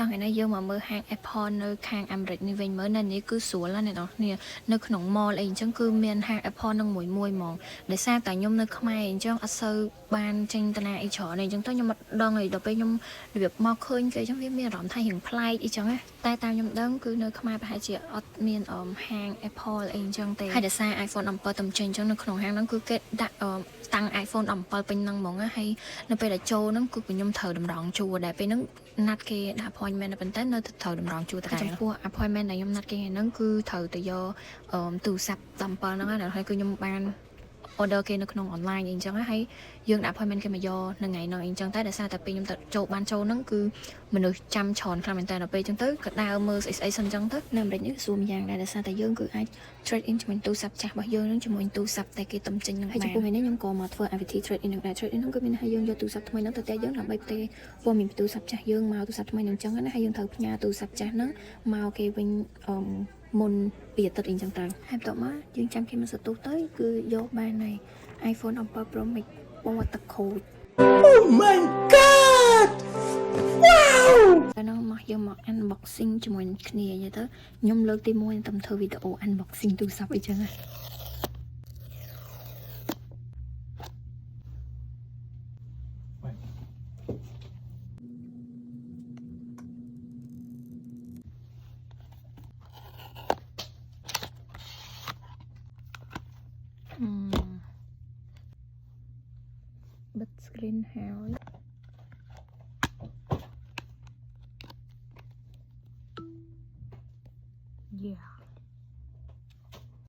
ថ្ងៃនេះយើងមកមើលហាង Apple នៅខាងអាមេរិកនេះវិញមើលនៅនេះគឺស្រួលណាស់អ្នកនរគ្នានៅក្នុង mall អីអញ្ចឹងគឺមានហាង Apple នឹងមួយហ្មងដោយសារតែខ្ញុំនៅខ្មែរអញ្ចឹងអត់សូវបានចេញតាណាអីច្រើនអញ្ចឹងទៅខ្ញុំអត់ដឹងអីដល់ពេលខ្ញុំរបៀបមកឃើញគេអញ្ចឹងវាមានអារម្មណ៍ថារៀងប្លែកអីចឹងណាតែតាមខ្ញុំដឹងគឺនៅខ្មែរប្រហែលជាអត់មានហាង Apple អីអញ្ចឹងទេហើយដោយសារ iPhone 17ទំចេញអញ្ចឹងនៅក្នុងហាងហ្នឹងគឺគេដាក់តាំង iPhone 17ពេញហ្នឹងហ្មងណាហើយនៅពេលដែលចូលហ្នឹងគឺខ្ញុំត្រូវតម្រង់ជួរដែលពេលហ្នឹងណាត់គេដាក់ appointment ប៉ុន្តែនៅត្រូវតម្រង់ជួរតែចំពោះ appointment ដែលខ្ញុំណាត់គេហ្នឹងគឺត្រូវទៅយកទូរស័ព្ទ17ហ្នឹងហើយគឺខ្ញុំបាន order គេនៅក្នុង online អីចឹងហើយយើងដាក់ appointment គេមកយកនៅថ្ងៃហ្នឹងអីចឹងតែដោយសារតែពេលខ្ញុំទៅចូលហ្នឹងគឺមនុស្សចាំច្រើនខ្លាំងមែនតើដល់ពេលចឹងទៅក៏ដើរមើលស្អីសិនចឹងទៅនៅអាមេរិកនេះស្រួលម្យ៉ាងដែរដោយសារតែយើងគឺអាច trade in ជាមួយទូរស័ព្ទចាស់របស់យើងនឹងជាមួយទូរស័ព្ទតែគេទំចេញនឹងហើយចំពោះថ្ងៃនេះខ្ញុំក៏មកធ្វើវិធី trade in នឹងដែរ trade in ហ្នឹងគឺមានឲ្យយើងយកទូរស័ព្ទថ្មីហ្នឹងទៅតែយើងដើម្បីផ្ទេរព័ត៌មានទូរស័ព្ទចាស់យើងមកទូរស័ព្ទថ្មីហ្នឹងចឹងណាហើយយើងត្រូវផ្ញើទូរស័ព្ទចាស់ហ្នឹងមកគេវិញមុន2អាទិត្យអីចឹងទៅហើយបន្ទាប់មកយើងចាំគេមកសតុះទៅគឺយកបានហើយ iPhone 17 Pro Max ពណ៌ទឹកខូច Oh my god! Wow! តែនោះមកយើងមក unboxing ជាមួយគ្នាយទៅខ្ញុំលើកទី1តាមធ្វើវីដេអូ unboxing ទូរស័ព្ទអីចឹងណាបិទ screen ហើយ